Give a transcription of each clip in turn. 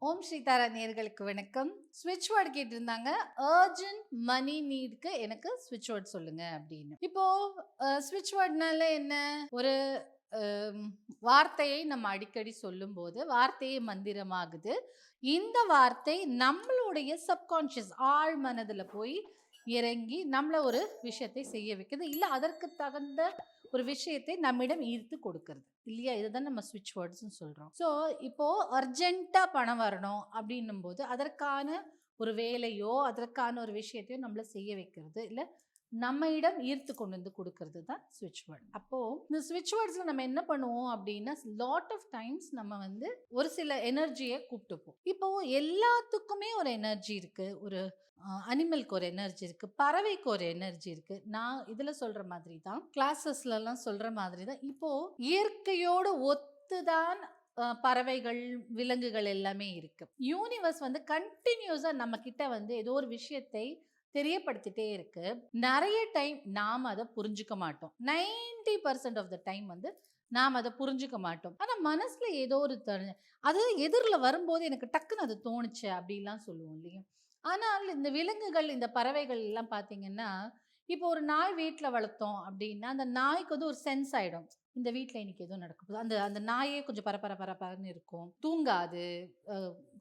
ஓம் ஸ்ரீ தாரா நேயர்களுக்கு வணக்கம். ஸ்விட்ச் வேர்ட் கேட்டிருந்தாங்க. அர்ஜென்ட் மனி நீட்க்கு எனக்கு ஸ்விட்ச் வேர்ட் சொல்லுங்க அப்படின்னு. இப்போ ஸ்விட்ச் வேர்ட்னால என்ன? ஒரு அம், வார்த்தையை நம்ம அடிக்கடி சொல்லும்போது வார்த்தையே மந்திரமாகுது. இந்த வார்த்தை நம்மளுடைய சப்கான்ஷியஸ் ஆழ் மனதுல போய் இறங்கி நம்மள ஒரு விஷயத்தை செய்ய வைக்குது. இல்ல அதற்கு தகுந்த ஒரு விஷயத்தை நம்மிடம் ஈர்த்து கொடுக்கிறது. இல்லையா? இதுதான் நம்ம ஸ்விட்ச் வேர்ட்ஸ்ன்னு சொல்றோம். ஸோ இப்போ அர்ஜென்ட்டா பணம் வரணும் அப்படின்னும்போது அதற்கான ஒரு வேலையோ அதற்கான ஒரு விஷயத்தையோ நம்மள செய்ய வைக்கிறது. இல்ல நம்மிடம் ஈர்த்து கொண்டு வந்து கொடுக்கறது தான் ஸ்விட்ச் வேர்ட். அப்போ இந்த ஸ்விட்ச் வேர்ட்ஸ்ல நம்ம என்ன பண்ணுவோம் அப்படின்னா லாட் ஆஃப் டைம்ஸ் நம்ம வந்து ஒரு சில எனர்ஜியை கூப்பிட்டுப்போம். இப்போ எல்லாத்துக்குமே ஒரு எனர்ஜி இருக்கு. ஒரு அனிமலுக்கு ஒரு எனர்ஜி இருக்கு, பறவைக்கு ஒரு எனர்ஜி இருக்கு. நான் இதுல சொல்ற மாதிரி தான், கிளாஸஸ்ல எல்லாம் சொல்ற மாதிரி தான். இப்போ இயற்கையோடு ஒத்துதான் பறவைகள், விலங்குகள் எல்லாமே இருக்கு. யூனிவர்ஸ் வந்து கண்டினியூஸா நம்ம கிட்ட வந்து ஏதோ ஒரு விஷயத்தை தெரியப்படுத்திட்டே இருக்கு. நிறைய டைம் நாம அதை புரிஞ்சுக்க மாட்டோம். 90% ஆஃப் த டைம் வந்து நாம் அதை புரிஞ்சுக்க மாட்டோம். ஆனா மனசுல ஏதோ ஒரு அது எதிரில் வரும்போது எனக்கு டக்குன்னு அது தோணுச்சு அப்படிலாம் சொல்லுவோம் இல்லையா? ஆனால் இந்த விலங்குகள், இந்த பறவைகள் எல்லாம் பார்த்தீங்கன்னா, இப்போ ஒரு நாய் வீட்டில் வளர்த்தோம் அப்படின்னா, அந்த நாய்க்கு வந்து ஒரு சென்ஸ் ஆயிடும். இந்த வீட்டில் இன்னைக்கு ஏதோ நடக்க போகுது. அந்த அந்த நாயே கொஞ்சம் பரபரன்னு இருக்கும். தூங்காது.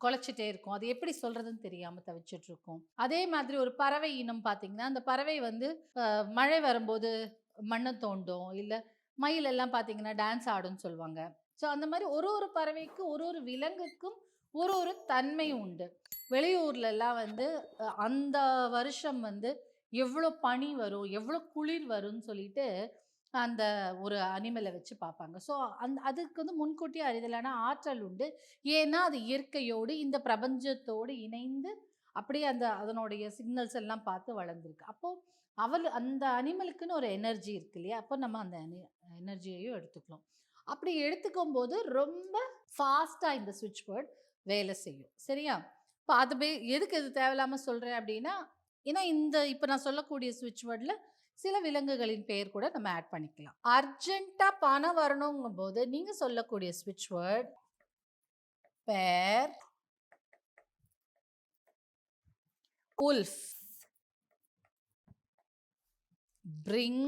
குலைச்சிட்டே இருக்கும். அது எப்படி சொல்றதுன்னு தெரியாம தவிச்சிட்டு இருக்கும். அதே மாதிரி ஒரு பறவை இனம் பார்த்தீங்கன்னா, அந்த பறவை வந்து மழை வரும்போது மண்ண தோண்டும். இல்ல மயில் எல்லாம் பார்த்தீங்கன்னா, டான்ஸ் ஆடும்ன்னு சொல்லுவாங்க. ஸோ அந்த மாரி ஒரு ஒரு பறவைக்கும், ஒரு ஒரு விலங்குக்கும் ஒரு ஒரு தன்மை உண்டு. வெளியூர்லலாம் வந்து அந்த வருஷம் வந்து எவ்வளோ பனி வரும், எவ்வளோ குளிர் வரும்ன்னு சொல்லிட்டு அந்த ஒரு அனிமலை வச்சு பார்ப்பாங்க. ஸோ அதுக்கு வந்து முன்கூட்டியே அறிதலான ஆற்றல் உண்டு. ஏன்னா, அது இயற்கையோடு, இந்த பிரபஞ்சத்தோடு இணைந்து அப்படியே அதனுடைய சிக்னல்ஸ் எல்லாம் பார்த்து வளர்ந்துருக்கு. அப்போ அந்த அனிமலுக்குன்னு ஒரு எனர்ஜி இருக்கு இல்லையா? அப்போ நம்ம அந்த எனர்ஜியையும் எடுத்துக்கலாம். அப்படி எடுத்துக்கும்போது ரொம்ப ஃபாஸ்ட்டா இந்த ஸ்விட்ச் வேர்ட் வேலை செய்யும். சரியா? இப்ப அதுவே எதுக்கு இது தேவையில்லாம சொல்றேன் அப்படின்னா, ஏன்னா இப்ப நான் சொல்லக்கூடிய ஸ்விட்ச் வேர்ட்ல சில விலங்குகளின் பெயர் கூட நம்ம ஆட் பண்ணிக்கலாம். அர்ஜென்ட்டா பணம் வரணுங்கும்போது நீங்க சொல்லக்கூடிய ஸ்விட்ச் word pair, wolf, bring,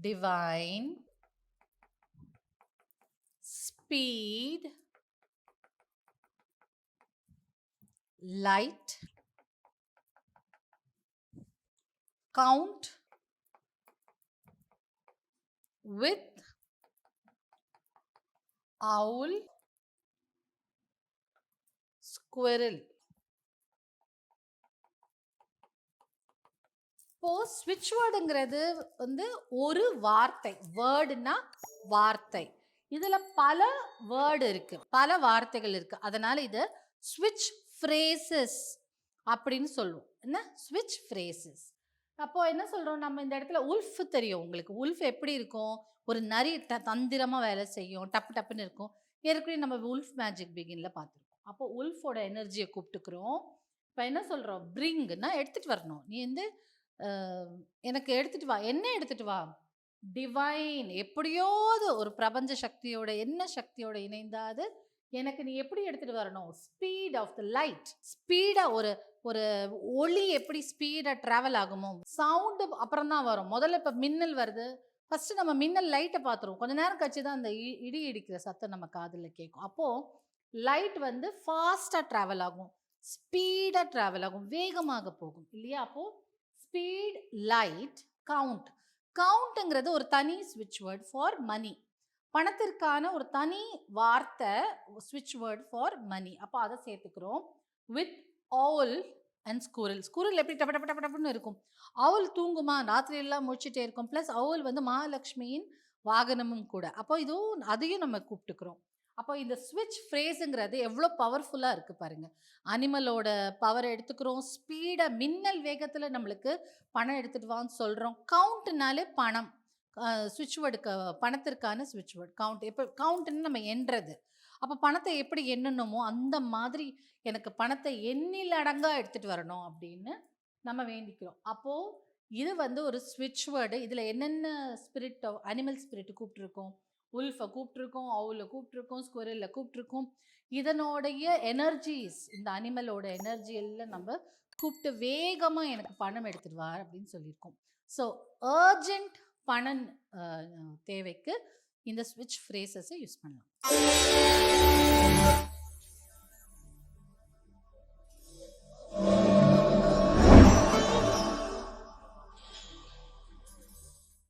divine, speed, light, count, with, owl, squirrel. இப்போ ஸ்விட்ச் வேர்டுங்கிறது வந்து ஒரு வார்த்தை. வேர்டுனா வார்த்தை. இதுல பல வேர்டு இருக்கு, பல வார்த்தைகள் இருக்கு. அதனால இது ஸ்விட்ச் ஃப்ரேசஸ் அப்படின்னு சொல்லுவோம். என்ன? ஸ்விட்ச் ஃப்ரேசஸ். அப்போ என்ன சொல்றோம் நம்ம இந்த இடத்துல? உல்ஃப் தெரியும் உங்களுக்கு. உல்ஃப் எப்படி இருக்கும்? ஒரு நரி தந்திரமா வேலை செய்யும், டப்பு டப்புன்னு இருக்கும். ஏற்கனவே நம்ம உல்ஃப் மேஜிக் பிகின்ல பார்த்துருக்கோம். அப்போ உல்ஃபோட எனர்ஜியை கூப்பிட்டுக்கிறோம். இப்போ என்ன சொல்றோம்? பிரிங்னா எடுத்துட்டு வரணும். நீ வந்து எனக்கு எடுத்துட்டு வா. என்ன எடுத்துட்டு வா? டிவைன். எப்படியோது ஒரு பிரபஞ்ச சக்தியோட, என்ன சக்தியோட இணைந்தாது எனக்கு நீ எப்படி எடுத்துட்டு வரணும்? Speed of the light. ஸ்பீடா ஒரு ஒரு ஒளி எப்படி ஸ்பீடா டிராவல் ஆகுமோ, சவுண்ட் அப்புறம் தான் வரும். முதல்ல இப்ப மின்னல் வருது. ஃபர்ஸ்ட் நம்ம மின்னல் லைட்டை பார்த்துருவோம். கொஞ்ச நேரம் கழிச்சு தான் அந்த இடி இடிக்கிற சத்தம் நம்ம காதுல கேட்கும். அப்போ லைட் வந்து ஃபாஸ்டா டிராவல் ஆகும், ஸ்பீடா டிராவல் ஆகும், வேகமாக போகும் இல்லையா? அப்போ ஸ்பீட், லைட், கவுண்ட். கவுண்ட்ங்கிறது ஒரு தனி ஸ்விட்ச் வேர்ட் ஃபார் மணி. பணத்திற்கான ஒரு தனி வார்த்தை ஸ்விட்ச் வேர்ட் ஃபார் மணி. அப்போ அதை சேர்த்துக்கிறோம். With all and squirrel. Squirrel எப்படி டப்ப டப்ப டப்ப டப்புன்னு இருக்கும். அவுல் தூங்குமா? ராத்திரி எல்லாம் முடிச்சுட்டே இருக்கும். ப்ளஸ் அவுல் வந்து மகாலட்சுமியின் வாகனமும் கூட. அப்போ இதுவும் அதையும் நம்ம கூப்பிட்டுக்கிறோம். அப்போ இந்த ஸ்விட்ச் ஃப்ரேஸுங்கிறது எவ்வளோ பவர்ஃபுல்லாக இருக்குது பாருங்க. அனிமலோட பவர் எடுத்துக்கிறோம். ஸ்பீடாக மின்னல் வேகத்தில் நம்மளுக்கு பணம் எடுத்துகிட்டு வான்னு சொல்கிறோம். கவுண்ட்னாலே பணம். ஸ்விட்ச் வேர்டுக்கு பணத்திற்கான ஸ்விட்ச் வேர்ட் கவுண்ட். எப்போ கவுண்ட்னு நம்ம எண்ணுறது. அப்போ பணத்தை எப்படி எண்ணணுமோ அந்த மாதிரி எனக்கு பணத்தை எண்ணில் அடங்கா எடுத்துகிட்டு வரணும் அப்படின்னு நம்ம வேண்டிக்கிறோம். அப்போது இது வந்து ஒரு ஸ்விட்ச் வேர்டு. இதில் என்னென்ன ஸ்பிரிட், அனிமல் ஸ்பிரிட் கூப்பிட்டுருக்கோம்? உல்ஃபை கூப்பிட்ருக்கோம், அவுலை கூப்பிட்ருக்கோம், ஸ்குரலை கூப்பிட்ருக்கோம். இதனுடைய எனர்ஜிஸ், இந்த அனிமலோட எனர்ஜி எல்லாம் நம்ம கூப்பிட்டு வேகமாக எனக்கு பணம் எடுத்துட்டு வா அப்படின்னு சொல்லியிருக்கோம். ஸோ அர்ஜென்ட் பணம் தேவைக்கு இந்த ஸ்விட்ச் ஃப்ரேசஸை யூஸ் பண்ணலாம்.